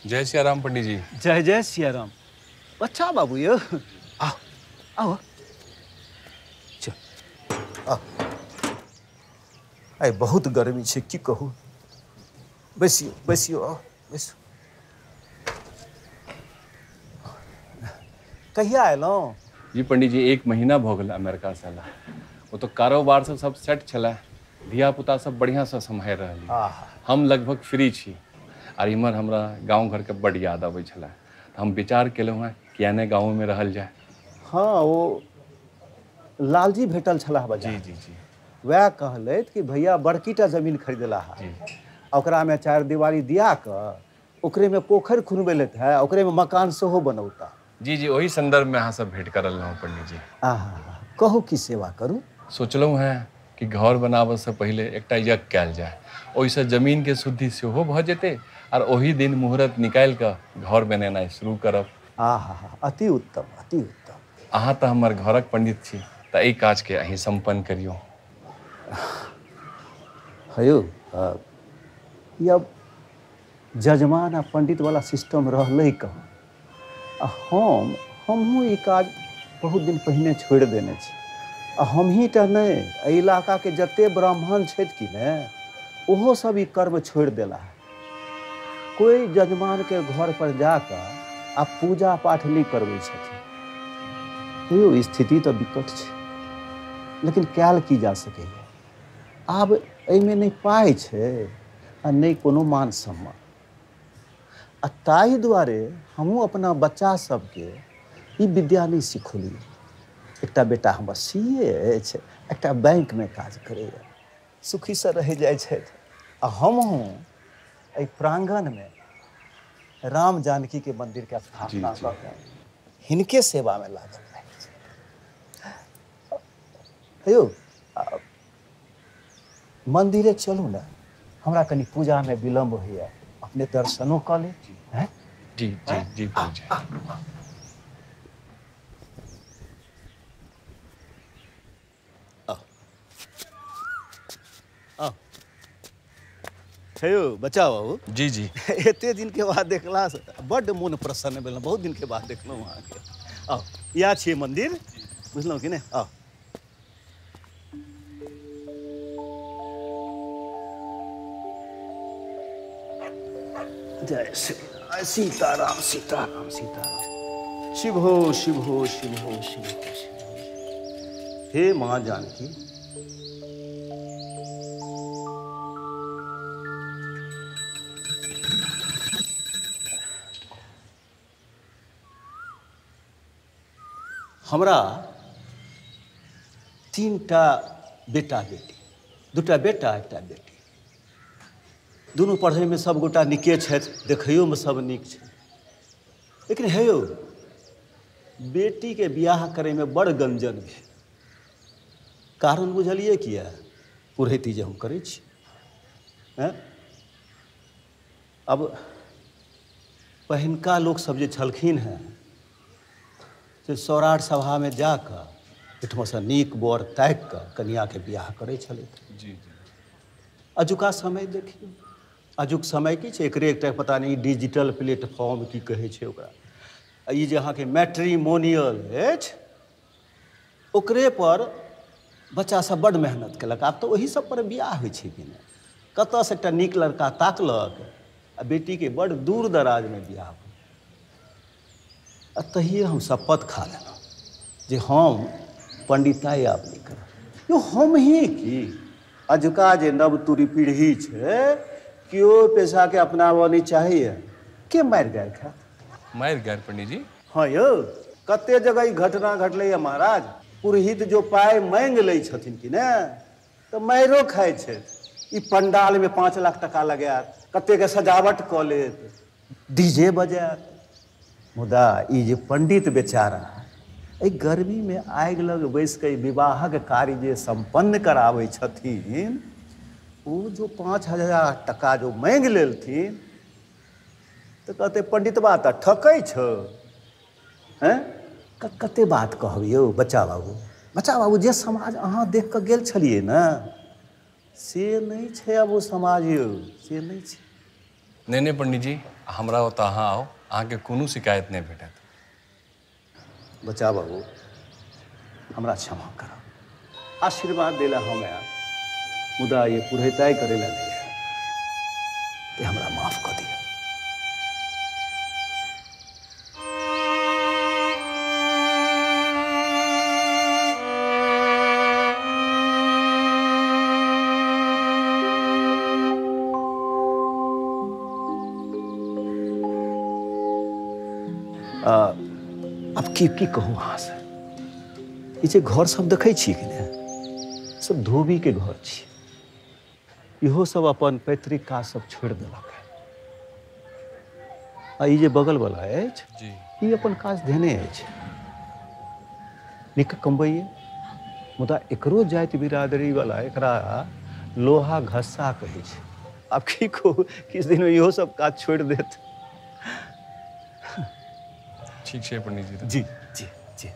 जय सिया राम पंडित जी। जय जय सिया राम। अच्छा बाबू ये आओ आओ चल आओ। आइ बहुत गर्मी छै की कहू। बैसियो बैसियो आओ बैसो। कहिया अयलहुँ? जी पंडित जी 1 महीना भऽ गेल अमेरिका से अयला। वो तो कारोबार सब सेट छलै, धिया पुता सब बढ़िया से सम्हारि रहल। हम लगभग फ्री छी और इमहर हमरा गाँव घर के बड़ याद आबै छलै। हम विचार केलहुँ हैं किया ने गाँव में रहल जाए। हाँ वो लालजी भेटल छलाह बजा। जी जी जी। वह कहलथि कि भैया बड़कीटा जमीन खरीदला है, ओकरा में 4 दीवारी दिया कर ओकरे में पोखर खुनबेलत है, ओकरे में मकान सेहो बनौता। जी जी वही संदर्भ में अहाँ सब भेंट करल रहूँ पंडित जी। कहू की सेवा करूँ? सोचलहुँ हैं कि घर बनाबऽ से पहले एकटा यज्ञ कयल जाए, ओहिसँ जमीन के शुद्धि सेहो भऽ जेतै और ओही दिन मुहूर्त निकालि कऽ घर बनेनाइ शुरू करब। अति उत्तम अति उत्तम। अहाँ तऽ हमर घरक पंडित छी तऽ एहि काज के अहीं संपन्न करियौ। हेयौ अब जजमान आ पंडित वाला सिस्टम रहलै कहाँ। हमहूँ ई काज बहुत दिन पहिने छोड़ि देने छी। हम ही टा नहीं, इलाका के जते ब्राह्मण छथि कि ने ओहो सब ई कर्म छोड़ि देला है। कोई जजमान के घर पर जाकर आ पूजा पाठ नहीं करबै छथिन। यो स्थिति तो विकट छै, लेकिन कयल की जा सकैए। आब एहिमे नहीं पाइ छै आ नहीं कोनो मान सम्मान। आ ताहि दुआरे हमहूँ अपना बच्चा सबके ई विद्या नहीं सिखौलिए। एकटा बेटा हमर सीए अछि, एकटा बैंक में काज करैए, सुखी से रह जाइ छथि। आ हमहूँ एहि प्रांगण में राम जानकी के मंदिर के स्थापना कऽ के हिनके सेवा में लागल रहै छै। हेयौ मंदिरे चलू ने, हमरा कनि पूजा में विलम्ब होइए, अपने दर्शनो कऽ ले। जी जी जी पंडित जी। हेयौ बच्चा बाबू। जी जी। एते दिन के बाद देखला से बड्ड मोन प्रसन्न भेल। बहुत दिन के बाद देखलहुँ अहाँके। आओ इएह छियै मंदिर, बुझलहुँ कि नहीं? आओ जय श्री सीताराम सीताराम सीताराम। शिव हो शिव हो शिव हो शिव हो शिव हो। हे माँ जानकी, हमरा 3टा बेटा बेटी, 2टा बेटा 1टा बेटी। दुनू पढ़ै में सब गोटा नीके छथि, देखैयो में सब नीक छै। लेकिन हेयौ बेटी के बियाह करे में बड़ गंजन भेल। कारण बुझलिए किया? पुरहिती जे हम करै छी हैं? अब पहिनका लोग सब जे छलखिन हैं से सौराठ सभा में जाकर एहिठमा से नीक बर ताकि कऽ कनिआँके बियाह करै छलथि। जी जी। अजुका समय देखियौ, अजुक समय की छै, एकरे एकटा पता नहीं डिजिटल प्लेटफॉर्म की कहै छै ओकरा, ई जे अहाँके मैट्रिमोनियल अछि ओकरे पर बच्चा सब बड़ मेहनत केलक। आब तऽ ओही सब पर बियाह होइ छै कि नहि, कतऽसँ एकटा नीक लड़का ताकलक आ बेटीके बड़ दूर दराजमे बियाह भेल। आ तहिए हम शपथ खा लेलहुँ जे हम पंडिताई आब नहीं करब। यौ हम ही की, अजुका जे नवतुरी पीढ़ी छै केओ पेशाके अपनाबऽ नहीं चाहिए, के मारि गारि खायत? मारि गारि पंडित जी? हाँ यौ, कते जगह ई घटना घटलैए महाराज। पुरोहित जो पाइ मांगि लै छथिन कि ने तऽ माइरो खाइ छथि। ई पंडालमे 5 लाख टका लगायत, कतेके सजावट कऽ लेत, डीजे बजायत। मुदा ई जे पंडित बेचारा एहि गर्मीमे आगि लग बैसि कऽ विवाहक कार्य जे संपन्न कराबै छथिन, ओ जो 5,000 टका जो मांगि लेलथिन तऽ कहते पंडितबा तऽ ठकै छौ। हैं? कते बात कहब यौ बच्चा बाबू। बच्चा बाबू, जे समाज अहाँ देख कऽ गेल छलियै ने से नहीं छै अब वो समाज यौ, से नहीं छै। नहीं नहीं पंडित जी, हमरा ओतऽ अहाँ आउ, अहाँके कोनो शिकायत नहीं भेटत। बच्चा बाबू, हमरा क्षमा करब, आशीर्वाद दै लए हम आयब, मुदा ये पुरोहिताई करै लए नहीं आयब। हमरा माफ कऽ दिअ। अब की कहूँ अहाँ से, ई जे घर सब देखै छी कि ने, सब धोबी के घर छी। इहो सब अपन पैतृक काज सब छोड़ि देलक। आ ई जे बगल वाला अछि जी, ई अपन काज धेने अछि, नीक कमबैये। मुदा एकरो जाति बिरादरी वाला एकरा लोहा घस्सा कहै छै। आब की कहू, किछु दिन में इहो सब काज छोड़ि देत। ठीक छै पंडित जी। जी जी जी।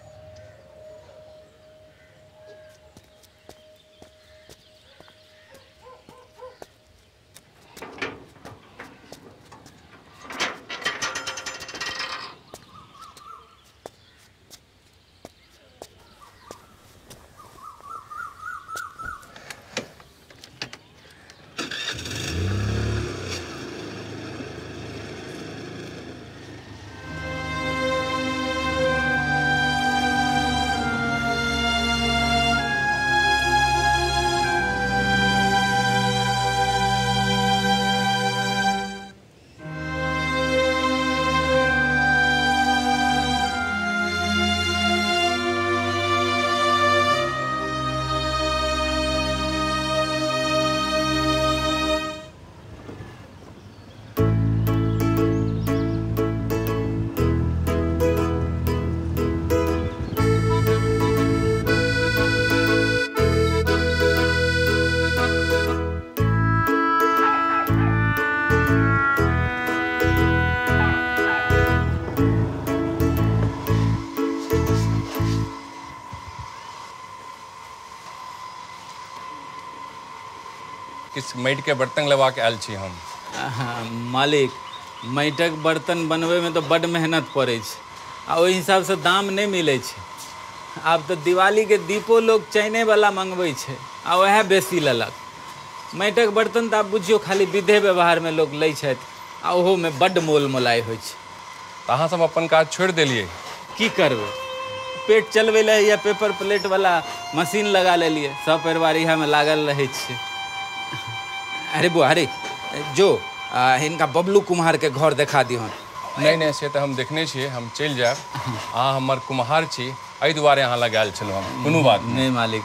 किस माटि के बर्तन लगा के आयल छी हम। मालिक, माटिक बर्तन बनबे में तो बड़ मेहनत पड़े छै, आ ओहि हिसाब से दाम नहीं मिले छै। आब तो दिवाली के दीपो लोग चाइने वाला मंगबै छै, आ वह बेसी लेलक। माटिक बर्तन तो आब बुझियो खाली विधे व्यवहार में लोग लै छथि, आ ओहो में बड़ मोल मोलाइ होइ छै। तो अहाँ सब अपन काज छोड़ देलिए? की करबै, पेट चलबै ले या पेपर प्लेट वाला मशीन लगा लेलिए, सब परिवार इहा में लागल रहे छियै। अरे बुआ, अरे जो इनका बबलू कुम्हार के घर देखा दिहन। नहीं नहीं, से तो हम देखने छिए, हम चल जाए। अहाँ हमर कुम्हार छी, एहि दुआरे अहाँ लग आयल छलहुँ हम। कोनो बात नहीं मालिक।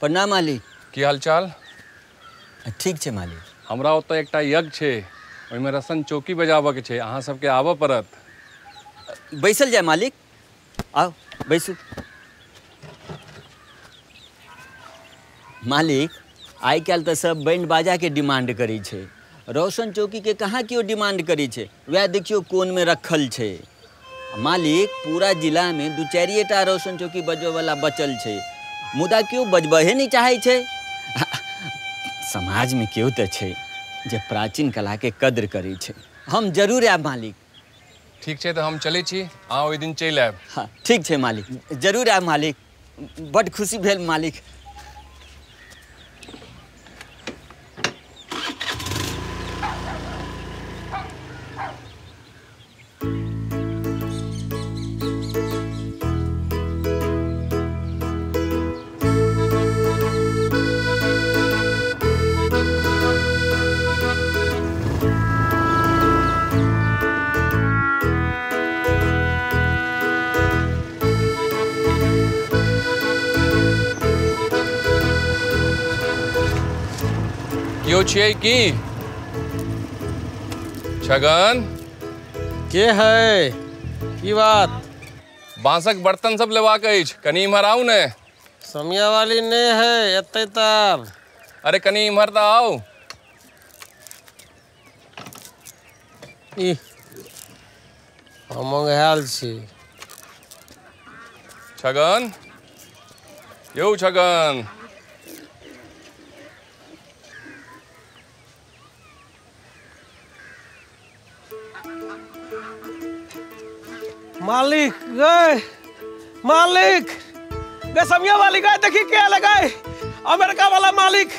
प्रणाम मालिक। की हालचाल? ठीक छै मालिक। हमरा ओतऽ एकटा यज्ञ छै, ओहिमे रसन चौकी बजाबऽके छै, अहाँ सबके आबऽ पड़त। बैसल जाय मालिक, आओ बैसू। मालिक आइ काल्हि तऽ सब बैंड बाजाके डिमांड करै छै, रोशन चौकीके कहाँ केओ डिमांड करै छै। वएह देखियौ कोनमे रखल छै। मालिक पूरा जिलामे 2-4टा रोशन चौकी बजबैवला बचल छै, मुदा केओ बजबहे नहीं चाहै छै। समाजमे केओ तऽ छै जे प्राचीन कलाके कद्र करै छै। हम जरूर आयब मालिक। ठीक छै, तऽ हम चलै छी, अहाँ ओहि दिन चलि आयब। हाँ ठीक छै मालिक, जरूर आयब मालिक। बड्ड खुशी भेल मालिक। केओ छियै की? छगन के है? की बात? बांसक बर्तन सब लेबाक अछि, कनी इम्हर आउ ने। समिया वाली नहीं है, एते तब। अरे कनी इम्हर तऽ आउ। हम मंगायल छी। छगन यौ छगन। मालिक गए, मालिक गए, समिया वाली गए, देखिए क्या लगाए। अमेरिका वाला मालिक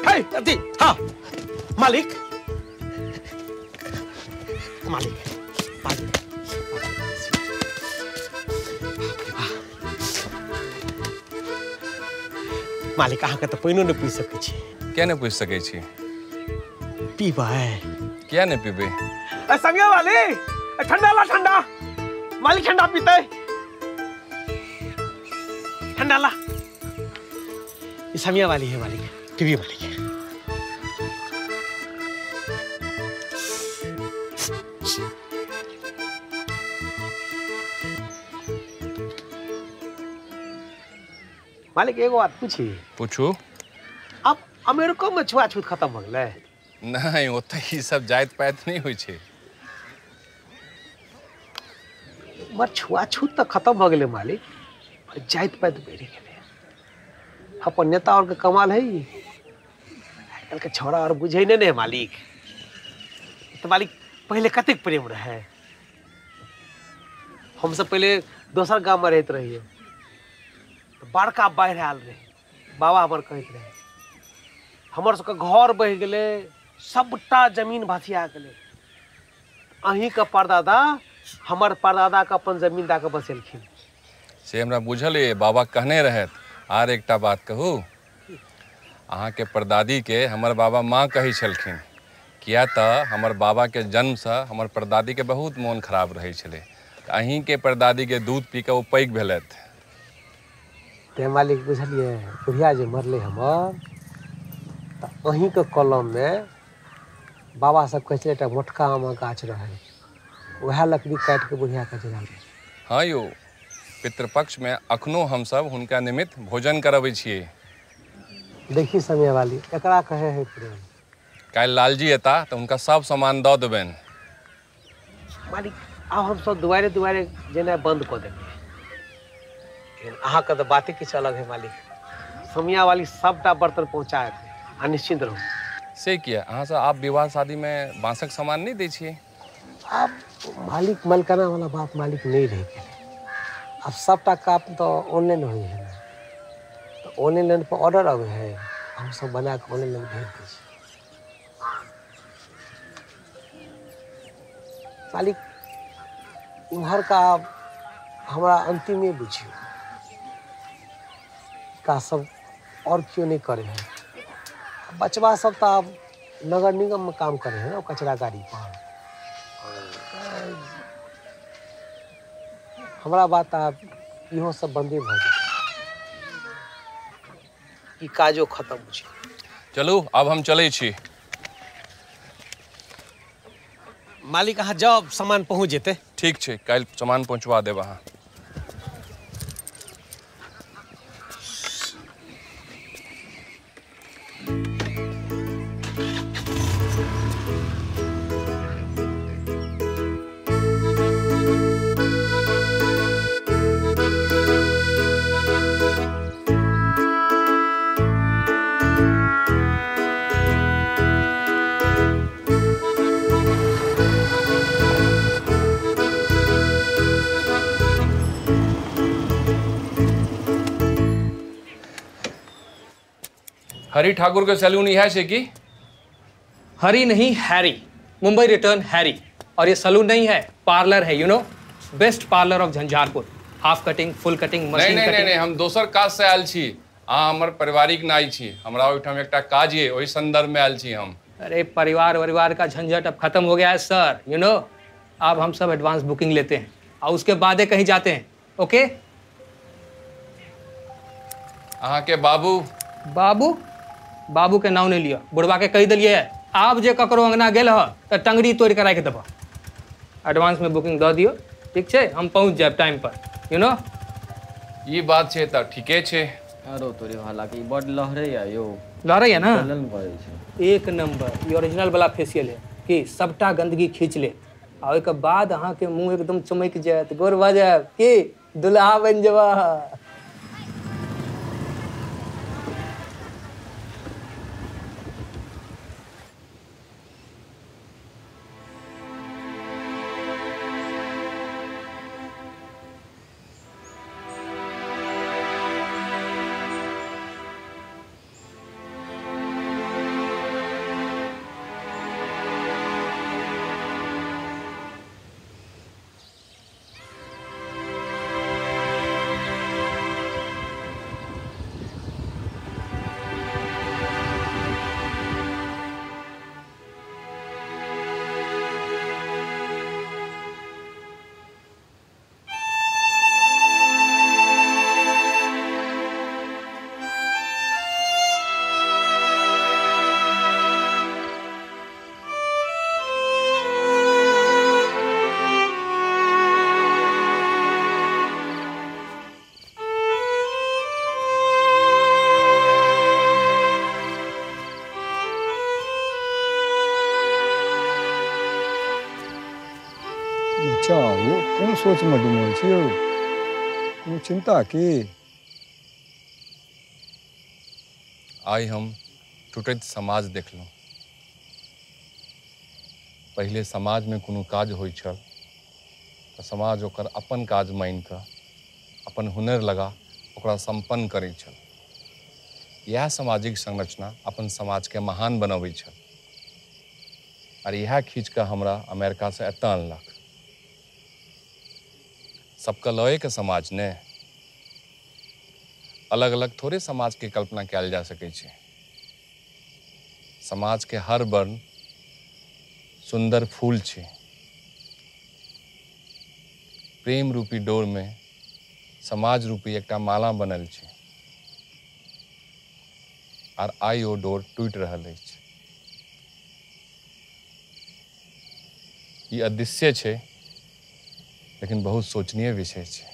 है। हाँ मालिक, मालिक मालिक मालिक अहाँ के तो पानियो नहीं पी सकै छी। क्या नहीं पूछ सकै छी? पीबै? क्या नहीं पीबे? समिया वाली ठंडा ला, ठंडा। मालिक ठंडा पीते, ठंडा ला। ये समिया वाली है मालिक, पीवी मालिक। मालिक एगो बात पूछी? पूछू। अब अमेरिका में छुआछूत खत्म हो गए? नहीं, ओतऽ ई सब जाइत पाइत नहीं होइ छै। मर छुआछूत तो खत्म हो गए मालिक, जाइत पाइत बढ़ गए। अपन नेता और के कमाल है। आजकल के छोरा और बुझे नहीं मालिक। तो मालिक पहले कतेक प्रेम रहे। हम सब पहले दोसर गांव में रहते रहिए, तो बड़का बाढ़ आयल रहे, बाबा हमर कहते रहे हमर सबके घर बह गए, सबटा जमीन भसिया गए। अहीं के परदादा हमर परदादा के अपन जमीन दे के बसेलखिन। से हमरा बुझल है, बाबा कहने रहत। आर एकटा बात कहू, अहाँ के परदादी के हमर बाबा माँ कही छलखिन, किया तऽ हमर बाबा के जन्म से हमर परदादी के बहुत मोन खराब रहे छले। अहीं के परदादी के दूध पी के वो पैघ भेलत। ते मालिक बुझलिए, बुढ़िया जे मरले हमर, तो अहीं के कलम में बाबा सब कहे एकटा मोटका आम गाछ रहे, वह लकड़ी काट के बुढ़िया के जला दे। हाँ यौ, पितृपक्ष में अखनो हम सब हुनका निमित्त भोजन करबै छियै। देखी समय वाली एकरा कहे है प्रेम। काल्हि लालजी एता तो उनका सब सामान दऽ देबनि। मालिक अब हम सब दुआरे दुआरे जेना बंद कर देंगे। अहाँ का तो बातें किछ अलग है मालिक। समिया वाली सबटा बर्तन पहुँचा देते, निश्चिंत रहो। से किया अहाँ सब आप विवाह शादी में बांसक सामान नहीं दै छियै? अब मालिक मलकाना वाला बात मालिक नहीं रह गए। अब सबटा काम तो ऑनलाइन हुई है ना, तो ऑनलाइन पर ऑर्डर आवे है, हम सब बना के ऑनलाइन भेज दी। मालिक इम्हर का हमारा अंतिम बुझियो का सब और क्यों नहीं करे हैं। बचवा सब तो अब नगर निगम में काम करे हैं ना, कचरा गाड़ी पर। हमारा बात आप इहो सब बंदे भ जाए। ई काजो खत्म हो जाए। चलू अब हम चलै छी। मालिक अहाँ जाओ, सामान पहुँच जेतै। ठीक छै, काल्हि सामान पहुँचवा देब अहाँ। हरी ठाकुर के सैलून यह है कि? हरी नहीं, हैरी। Mumbai return Harry. और ये सैलून नहीं है, पार्लर है। You know, best parlour of Jhanjharpur. Half cutting, full cutting, machine cutting. नहीं, हम दोसर काज से आयल छी। अहाँ हमर पारिवारिक नाई छी। हमरा ओहिठाम एकटा काज ये, ओहि संदर्भ में आयल छी हम। अरे परिवार का झंझट अब खत्म हो गया है सर। यू नो, अब हम सब एडवांस बुकिंग लेते हैं और उसके बाद कहीं जाते हैं। ओके? अहाँ के बाबू? बाबू के नाम नहीं लिया, बुढ़वा के कही दिलिए आप जे ककरो अंगना गेल ह तो टंगड़ी तोड़ के राख देबो। एडवांस में बुकिंग दे दियो, ठीक छे? हम पहुंच जाए टाइम पर। यू नो, ये बात छे त ठीके छे। अरे तोरे वाला की बड लहरे या यो। लहरे है ना? चलन पड़े छे। एक नंबर ये ओरिजिनल वाला फेशियल है कि सबटा गंदगी खींच ले और एक बाद अहाँ के मुंह एकदम चमक जाए, गोर भऽ जाए कि दुल्हा बन जबा। बच्चा वो कौन सोच में डूबल छियो? कोनो चिंता की? आई हम टूटैत समाज देखलहुँ। पहिले समाज में कोनो काज होइ छल तऽ समाज ओकर अपन काज मानि कऽ अपन हुनर लगा ओकरा संपन्न करै छल। यह सामाजिक संरचना अपन समाज के महान बनबै छल। और यह खींच कऽ हमरा अमेरिका से एतऽ अनलक। सबका लय के समाज ने अलग अलग थोड़े समाज के कल्पना कयल जा सकै छै। समाज के हर वर्ण सुंदर फूल छै। प्रेम रूपी डोर में समाज रूपी एकटा माला बनल छै और आइ ओ डोर टूटि रहल अछि। ई अदृश्य छै लेकिन बहुत सोचनीय विषय छै।